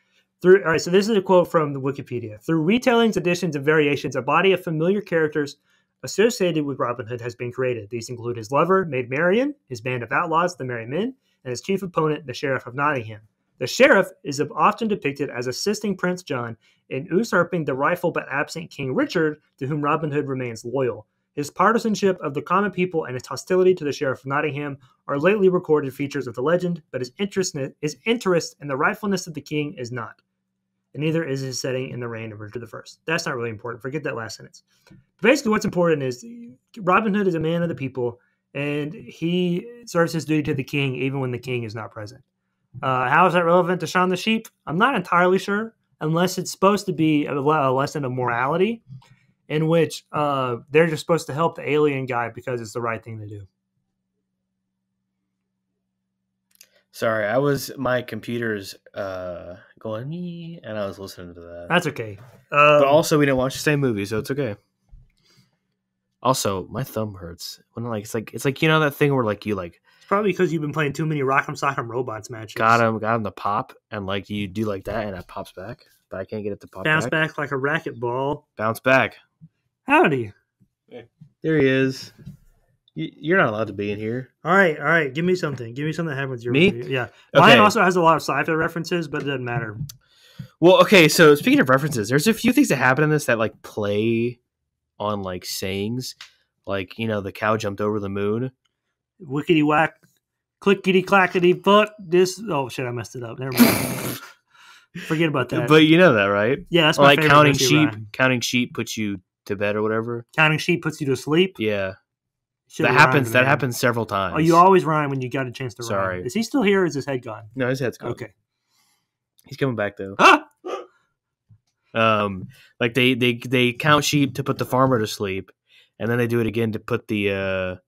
All right, so this is a quote from the Wikipedia. Through retellings, additions, and variations, a body of familiar characters associated with Robin Hood has been created. These include his lover, Maid Marian, his band of outlaws, the Merry Men, and his chief opponent, the Sheriff of Nottingham. The sheriff is often depicted as assisting Prince John in usurping the rightful but absent King Richard, to whom Robin Hood remains loyal. His partisanship of the common people and his hostility to the Sheriff of Nottingham are lately recorded features of the legend, but his interest in the rightfulness of the king is not. And neither is his setting in the reign of Richard I. That's not really important. Forget that last sentence. Basically, what's important is Robin Hood is a man of the people, and he serves his duty to the king even when the king is not present. How is that relevant to Shaun the Sheep? I'm not entirely sure, unless it's supposed to be a lesson of morality in which they're just supposed to help the alien guy because it's the right thing to do. Sorry, my computer's going, and I was listening to that. That's okay. But also, we didn't watch the same movie, so it's okay. Also, my thumb hurts when it's like that thing where like you like It's probably because you've been playing too many Rock'em Sock'em Robots matches. got him to pop, and like you do like that, and it pops back, but I can't get it to pop Bounce back like a racquetball. Bounce back. Howdy. There he is. You're not allowed to be in here. All right. Give me something. Give me something that happens. Me? Yeah. Okay. Mine also has a lot of sci-fi references, but it doesn't matter. Well, okay. So speaking of references, there's a few things that happen in this that like play on like sayings, like the cow jumped over the moon. Wickety whack, clickety clackety foot. This. Oh shit! I messed it up. Never mind. Forget about that. But you know that, right? Yeah, that's my favorite. Counting sheep. Rhyme. Counting sheep puts you to bed or whatever. Counting sheep puts you to sleep. Yeah. That happens several times. Oh, you always rhyme when you got a chance to rhyme. Sorry. Is he still here or is his head gone? No, his head's gone. Okay. He's coming back though. Ah! Like they count sheep to put the farmer to sleep, and then they do it again to put the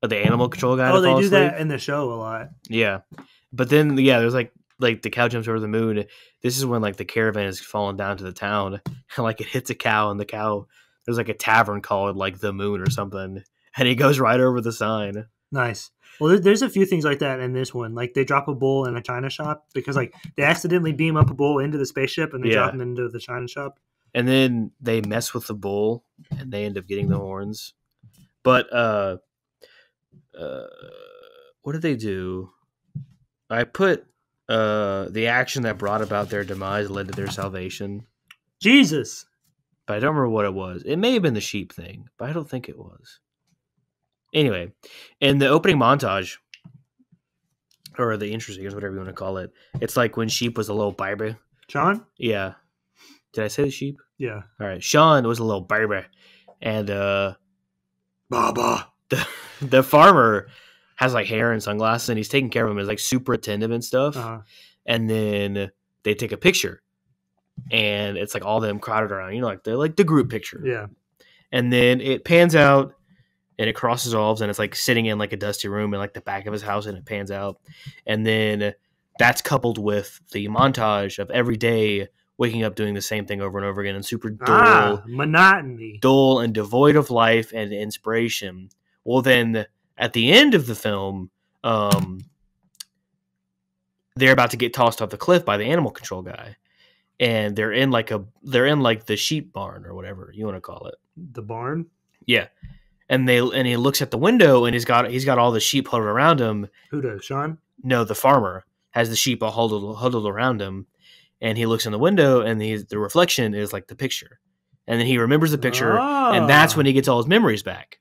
animal control guy to fall asleep. Oh, they do that in the show a lot. Yeah. But then there's like the cow jumps over the moon. This is when like the caravan is falling down to the town, and like it hits a cow, and the cow, there's like a tavern called like the Moon or something. And he goes right over the sign. Nice. Well, there's a few things like that in this one. Like they drop a bull in a china shop because like they accidentally beam up a bull into the spaceship and they drop him into the china shop. And then they mess with the bull and they end up getting the horns. But what did they do? I put the action that brought about their demise led to their salvation. Jesus. But I don't remember what it was. It may have been the sheep thing, but I don't think it was. Anyway, in the opening montage, or the intro sequence, whatever you want to call it, it's like when Sheep was a little baby. Sean? Yeah. Did I say the sheep? Yeah. All right. Sean was a little baby. And Baba. The farmer has like hair and sunglasses, and he's taking care of him. He's like super attentive and stuff. Uh-huh. And then they take a picture. And it's like all them crowded around, like they're like the group picture. Yeah. And then it pans out. And it cross dissolves, and it's like sitting in like a dusty room in like the back of his house, and it pans out. And then that's coupled with the montage of every day waking up doing the same thing over and over again, and super dull, monotony, dull and devoid of life and inspiration. Well, then at the end of the film, they're about to get tossed off the cliff by the animal control guy, and they're in like the sheep barn or whatever you want to call it. The barn, yeah. And he looks at the window, and he's got all the sheep huddled around him. Who does, Sean? No, the farmer has the sheep all huddled around him, and he looks in the window, and the reflection is like the picture, and then he remembers the picture, and that's when he gets all his memories back.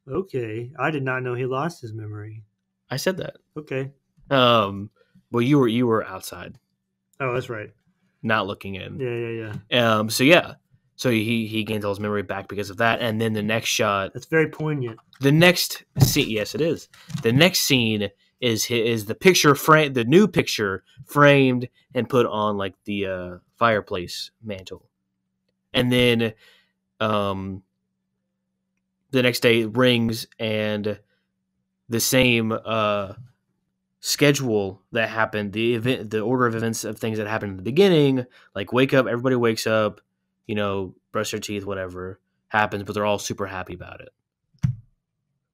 Okay, I did not know he lost his memory. I said that. Okay. Well, you were outside. Oh, that's right. Not looking in. Yeah. So yeah. So he gains all his memory back because of that. And then the next shot... That's very poignant. The next scene... Yes, it is. The next scene is the picture frame, the new picture framed and put on like the fireplace mantle. And then the next day it rings, and the same schedule that happened, the order of events of things that happened in the beginning, like wake up, everybody wakes up, brush their teeth, whatever happens, but they're all super happy about it.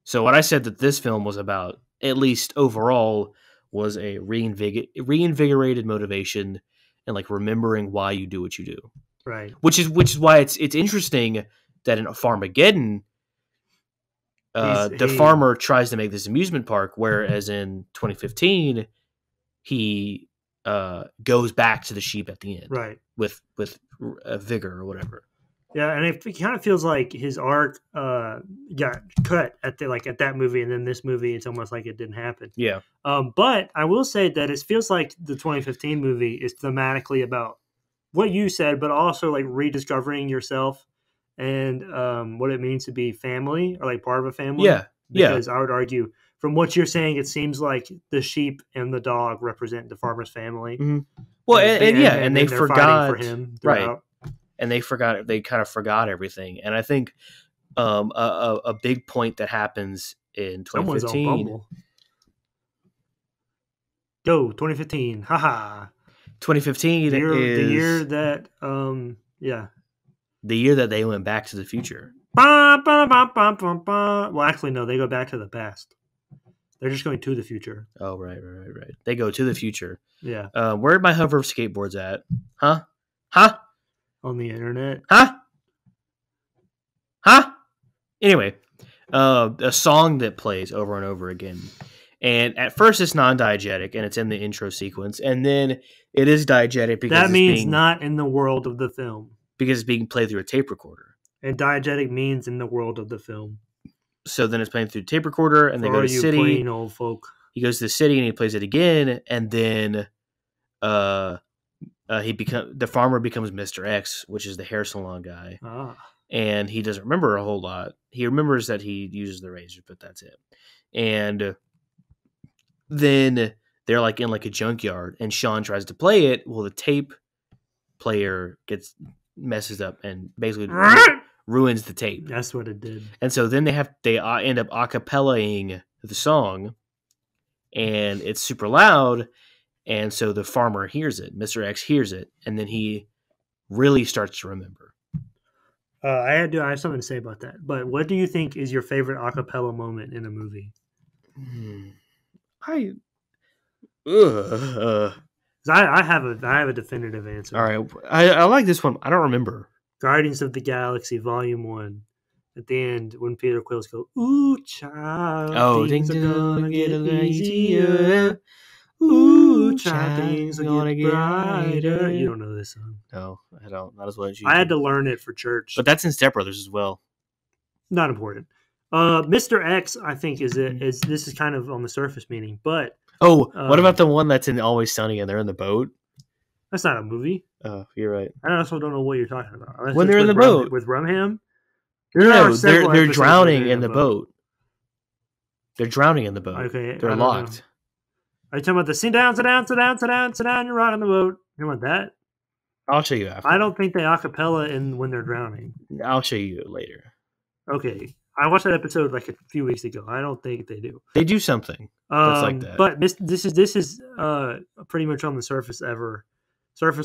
So what I said that this film was about, at least overall, was a reinvigorated motivation and like remembering why you do what you do. Right. Which is why it's interesting that in Farmageddon, the farmer tries to make this amusement park, whereas in 2015, he goes back to the sheep at the end, right, with vigor or whatever. Yeah, and it kind of feels like his arc got cut at that movie, and then this movie, it's almost like it didn't happen. Yeah. But I will say that it feels like the 2015 movie is thematically about what you said, but also like rediscovering yourself and what it means to be family or like part of a family. Yeah. Because I would argue, from what you're saying, it seems like the sheep and the dog represent the farmer's family. Mm-hmm. Well, and they forgot for him throughout. Right. And they kind of forgot everything. And I think a big point that happens in 2015. Someone's on Bumble. Go, 2015. Haha. 2015 is the year that the year that they went back to the future. Well, actually, no. They go back to the past. They're just going to the future. Oh, right. They go to the future. Yeah. Where are my hover skateboards at? Huh? On the internet. Huh? Anyway, a song that plays over and over again. And at first it's non-diegetic and it's in the intro sequence. And then it is diegetic because that means not in the world of the film. Because it's being played through a tape recorder. And diegetic means in the world of the film. So then it's playing through a tape recorder and they go to the city. Plain old folk. He goes to the city and he plays it again. And then the farmer becomes Mr. X, which is the hair salon guy. And he doesn't remember a whole lot. He remembers that he uses the razor, but that's it. And then they're like in like a junkyard and Shaun tries to play it. Well, the tape player messes up and basically ruins the tape. That's what it did. And so then they end up acapellaing the song and it's super loud. And so the farmer hears it. Mr. X hears it. And then he really starts to remember. I have something to say about that. But what do you think is your favorite acapella moment in a movie? I have a definitive answer. All right, I like this one. I don't remember. Guardians of the Galaxy Volume 1. At the end, when Peter Quills go, "Ooh, child, things are gonna get easier. Ooh, child, things are gonna get brighter." You don't know this song. No, I don't. Not as well as you. I had to learn it for church. But that's in Step Brothers as well. Not important. Mr. X, I think, is this is kind of on the surface meaning, but what about the one that's in Always Sunny and they're in the boat? That's not a movie. Oh, you're right. I also don't know what you're talking about. Unless when they're in the boat with Rumham. No, they're drowning in the boat. They're drowning in the boat. Okay, they're locked. Are you talking about the sit down, you're right on the boat? You want that? I'll show you after. I don't think they acapella when they're drowning. I'll show you later. Okay. I watched that episode like a few weeks ago. I don't think they do. They do something that's like that. But this is pretty much on the surface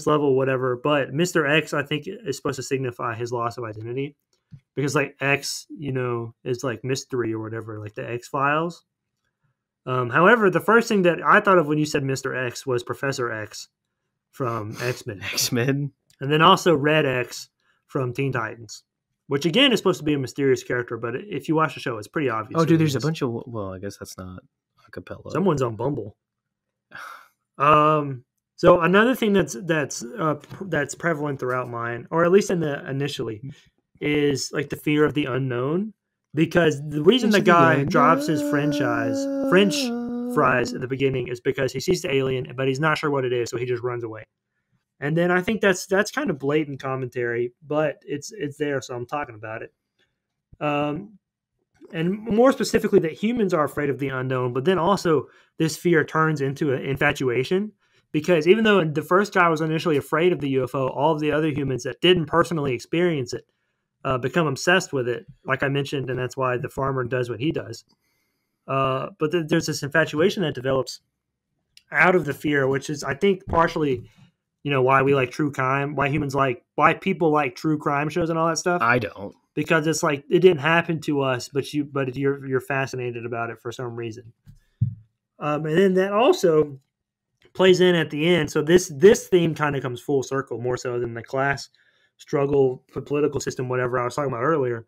level, whatever. But Mr. X, I think, is supposed to signify his loss of identity. Because like X, is like mystery or whatever, like the X-Files. However, the first thing that I thought of when you said Mr. X was Professor X from X-Men. X-Men? And then also Red X from Teen Titans. Which, again, is supposed to be a mysterious character, but if you watch the show, it's pretty obvious. Oh, dude, there's a bunch of... Well, I guess that's not a cappella. Someone's on Bumble. So another thing that's prevalent throughout mine, or at least initially, is like the fear of the unknown. Because the reason the guy drops his French fries at the beginning is because he sees the alien, but he's not sure what it is, so he just runs away. And then I think that's kind of blatant commentary, but it's there, so I'm talking about it. And more specifically, that humans are afraid of the unknown, but then also this fear turns into an infatuation. Because even though the first guy was initially afraid of the UFO, all of the other humans that didn't personally experience it become obsessed with it, like I mentioned, and that's why the farmer does what he does. But there's this infatuation that develops out of the fear, which is, I think, partially... why we like true crime, why people like true crime shows and all that stuff. I don't. Because it's like, it didn't happen to us, but you're fascinated about it for some reason. And then that also plays in at the end. So this theme kind of comes full circle, more so than the class struggle, political system, whatever I was talking about earlier.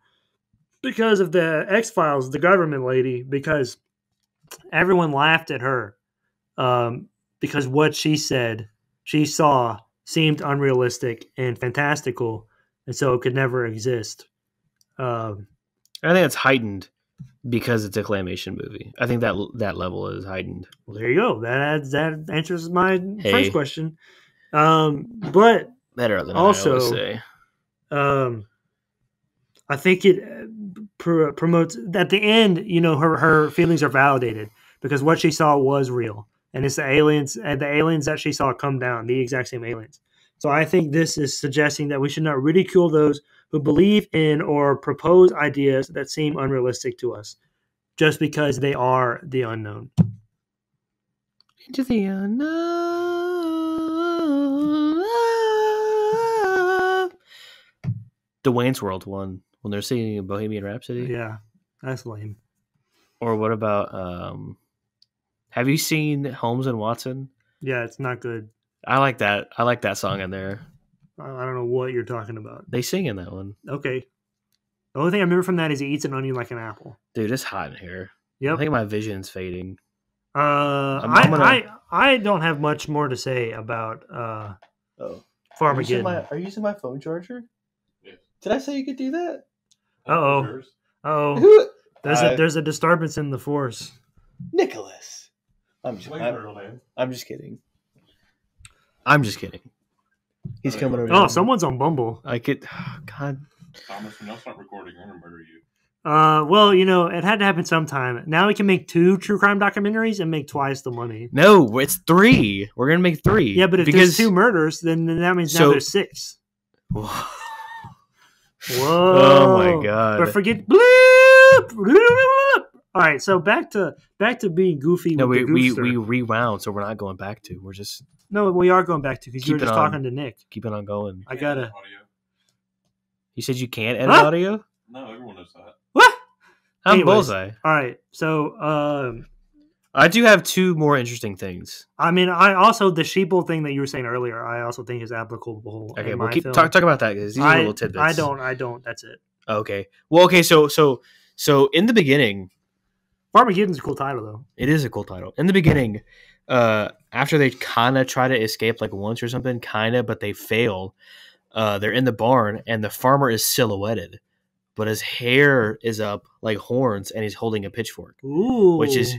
Because of the X-Files, the government lady, because everyone laughed at her. Because what she said, she saw, seemed unrealistic and fantastical, and so it could never exist. I think it's heightened because it's a claymation movie. I think that level is heightened. Well, there you go. That answers my first question. But better than also, I always say. I think it promotes at the end. Her feelings are validated because what she saw was real. And it's the aliens that she saw come down, the exact same aliens. So I think this is suggesting that we should not ridicule those who believe in or propose ideas that seem unrealistic to us, just because they are the unknown. Into the unknown. The Wayne's World one when they're singing Bohemian Rhapsody? Yeah, that's lame. Or what about have you seen Holmes and Watson? Yeah, it's not good. I like that. I like that song in there. I don't know what you're talking about. They sing in that one. Okay. The only thing I remember from that is he eats an onion like an apple. Dude, it's hot in here. Yep. I think my vision's fading. I don't have much more to say about Farmageddon. Are you using my phone charger? Yeah. Did I say you could do that? Oh. There's a disturbance in the force. Nicholas. I'm just kidding. I'm just kidding. He's coming over. Oh, someone's on Bumble. I could. Oh, God. Thomas, when y'all start recording, I'm gonna murder you. Well, it had to happen sometime. Now we can make 2 true crime documentaries and make twice the money. No, it's 3. We're gonna make 3. Yeah, but if there's 2 murders, then that means now there's 6. Whoa. Oh my God. But forget bloop. All right, so back to being goofy. No, with we rewound, so we're not going back to. We're just we are going back to because you were just talking to Nick. Keep it on going. I gotta. Audio. You said you can't edit audio? No, everyone knows that. What? I'm bullseye. All right, so I do have 2 more interesting things. I mean, I also the sheeple thing that you were saying earlier, I also think is applicable. Okay, we'll keep talk about that because these are little tidbits. I don't. That's it. Okay. Well, okay. So in the beginning, Farmageddon's a cool title though. It is a cool title. In the beginning, after they kind of try to escape like once or something, but they fail. They're in the barn and the farmer is silhouetted, but his hair is up like horns and he's holding a pitchfork, which is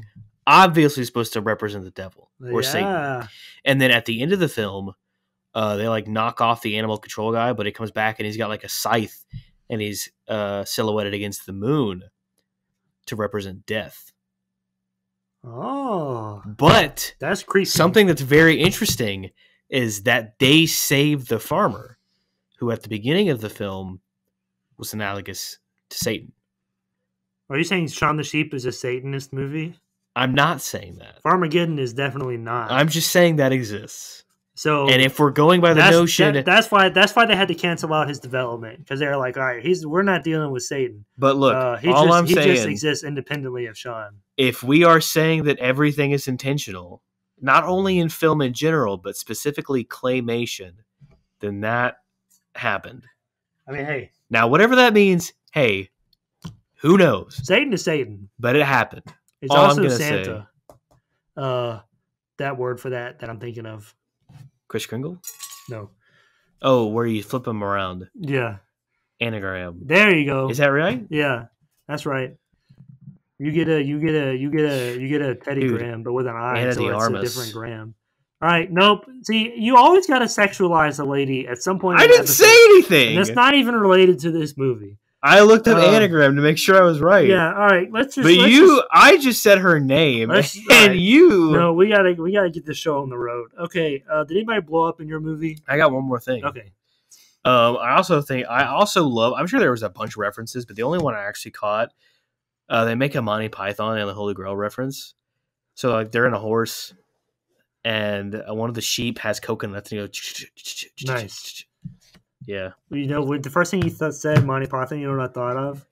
obviously supposed to represent the devil or Satan. And then at the end of the film, they like knock off the animal control guy, but he comes back and he's got like a scythe and he's silhouetted against the moon to represent death. Oh, but that's creepy. Something that's very interesting is that they saved the farmer, who at the beginning of the film was analogous to Satan. Are you saying Shaun the Sheep is a Satanist movie? I'm not saying that. Farmageddon is definitely not. I'm just saying that exists. So, and if we're going by the notion, that's why they had to cancel out his development because they're like, all right, we're not dealing with Satan. But look, he just exists independently of Shaun. If we are saying that everything is intentional, not only in film in general, but specifically claymation, then that happened. I mean, hey, now whatever that means, hey, who knows? Satan is Satan, but it happened. It's also Santa. That word for that I'm thinking of. Kris Kringle? No. Oh, where you flip them around. Yeah. Anagram. There you go. Is that right? Yeah, that's right. You get a Teddy Graham, but with an I, so it's a different gram. All right, nope. See, you always got to sexualize a lady at some point. I didn't say anything. And that's not even related to this movie. I looked up anagram to make sure I was right. Yeah, all right. I just said her name, you. No, we gotta get this show on the road. Okay. Did anybody blow up in your movie? I got one more thing. Okay. I also love. I'm sure there was a bunch of references, but the only one I actually caught, they make a Monty Python and the Holy Grail reference. So like they're in a horse, and one of the sheep has coconuts, and you go. Nice. Yeah. You know, the first thing you said, Monty Python, you know what I thought of?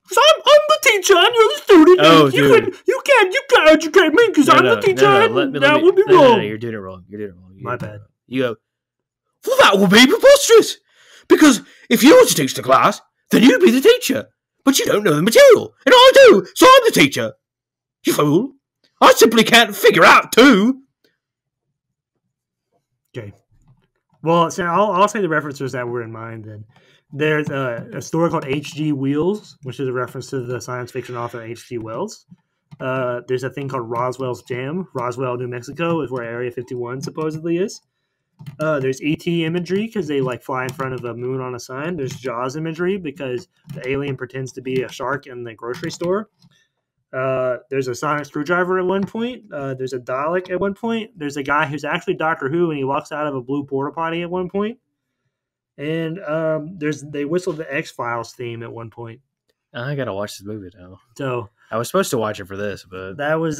So I'm the teacher and you're the student. Oh, dude. You can't educate me because I'm the teacher. That would be wrong. No, you're doing it wrong. My bad. You go, well, that will be preposterous. Because if you were to teach the class, then you'd be the teacher. But you don't know the material. And I do, so I'm the teacher. You fool. I simply can't figure out two. Okay. Well, so I'll say the references that were in mind then. There's a story called H.G. Wells, which is a reference to the science fiction author H.G. Wells. There's a thing called Roswell's Jam. Roswell, New Mexico is where Area 51 supposedly is. There's E.T. imagery because they like fly in front of a moon on a sign. There's Jaws imagery because the alien pretends to be a shark in the grocery store. There's a sonic screwdriver at one point. There's a Dalek at one point. There's a guy who's actually Doctor Who and he walks out of a blue porta potty at one point. And they whistled the X-Files theme at one point. I gotta watch this movie now. So I was supposed to watch it for this, but that was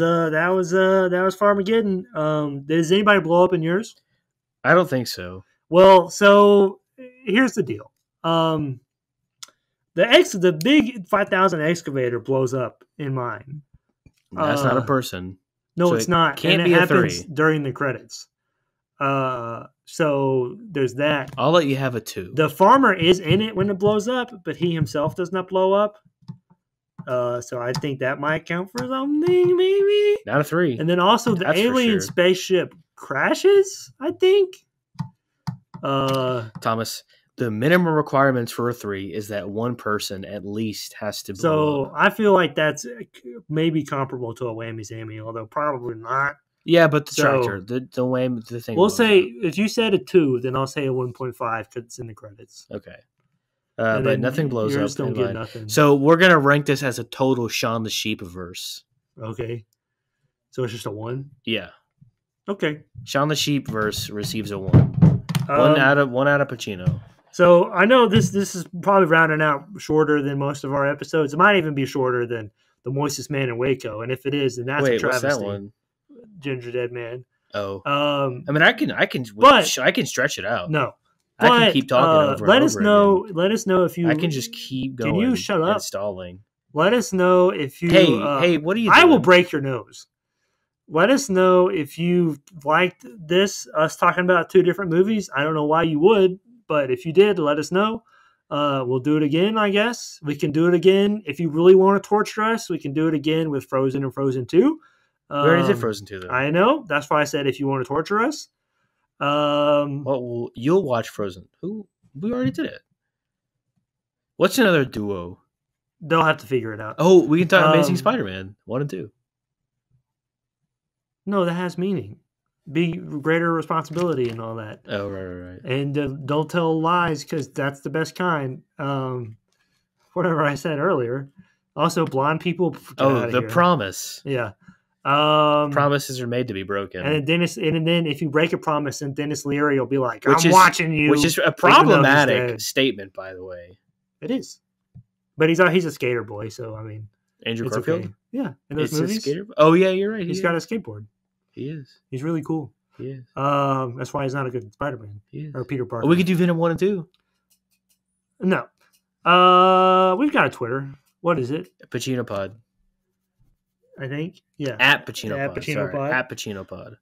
Farmageddon. Does anybody blow up in yours? I don't think so. Well, so here's the deal. The big 5,000 excavator blows up in mine. That's not a person. No, So it's it not. can't And be it a happens 3. during the credits. So there's that. I'll let you have a 2. The farmer is in it when it blows up, but he himself does not blow up. So I think that might count for something, maybe. Not a 3. And then also the That's for alien sure. spaceship crashes, I think. Thomas, the minimum requirements for a 3 is that one person at least has to blow up. So I feel like that's maybe comparable to a whammy Sammy, although probably not. Yeah, but the So- tractor, the way the thing. We'll blows say up. if you said a 2, then I'll say a 1.5 because it's in the credits. Okay. And But then nothing blows yours up. don't in get mine. nothing. So we're gonna rank this as a total Shaun the Sheep verse. Okay. So it's just a 1? Yeah, Okay. Shaun the Sheep verse receives a 1. One out of Pacino. So I know this is probably rounding out shorter than most of our episodes. It might even be shorter than The Moistest Man in Waco. And if it is, then that's a Wait, what's travesty. that one? Ginger Dead Man. Oh, Um, I mean, I can stretch it out. no. I can But, keep talking over. let and us over know. again. Let us know if you. I can just keep going. Can you shut and up? stalling. Let us know if you. Hey, what are you? I will doing? break your nose. Let us know if you liked us talking about 2 different movies. I don't know why you would, but if you did, let us know. We'll do it again, I guess. We can do it again. If you really want to torture us, we can do it again with Frozen and Frozen 2. We already did Frozen 2, though. I know. That's why I said if you want to torture us. Well, you'll watch Frozen. We already did it. What's another duo? They'll have to figure it out. Oh, we can talk Amazing Um, Spider-Man 1 and 2. No, that has meaning. Be greater responsibility and all that. Oh, right. And don't tell lies because that's the best kind. Whatever I said earlier. Also, blonde people. Get Oh, outta The here. Promise. Yeah. Promises are made to be broken. And then if you break a promise, then Dennis Leary will be like, Which "I'm is- watching you," Which is a even though he's problematic dead. statement, by the way. It is. But he's a skater boy, so I mean, Andrew it's Garfield? okay. Yeah, in those Is a movies, skater? Oh, yeah, you're right. he's got a skateboard. He is. He's really cool. He is. That's why he's not a good Spider-Man He is. or Peter Parker. Oh, we could do Venom 1 and 2. No. We've got a Twitter. What is it? Pacino Pod. I think. Yeah. At Pacino At Pod. Pacino Sorry. Pod. At Pacino Pod.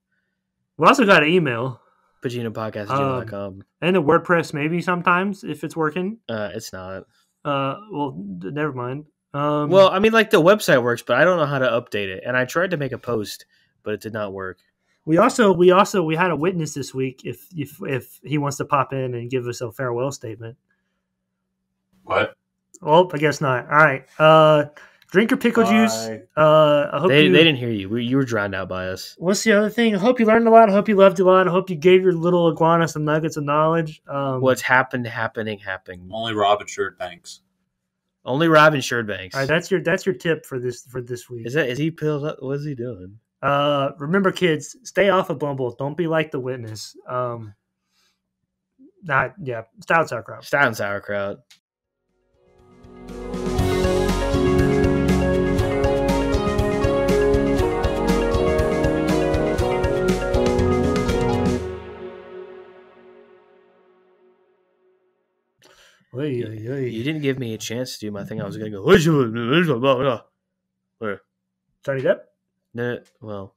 We also got an email PacinoPodcast@gmail.com. and a WordPress maybe sometimes if it's working. It's not. Never mind. Well, I mean, like the website works, but I don't know how to update it. And I tried to make a post, but it did not work. we had a witness this week. If he wants to pop in and give us a farewell statement. What? Well, I guess not. All right. Drink your pickle juice. I hope They you. didn't hear you. You were drowned out by us. What's the other thing? I hope you learned a lot. I hope you loved a lot. I hope you gave your little iguana some nuggets of knowledge. What's happening. Only Rob insured banks. Only Rob insured banks. All right, that's your tip for this week. Is he pilled up? What is he doing? Remember, kids, stay off of Bumble. Don't be like the witness. Stout sauerkraut. Stout and sauerkraut. You didn't give me a chance to do my thing. I was going to go. Started up. No, well,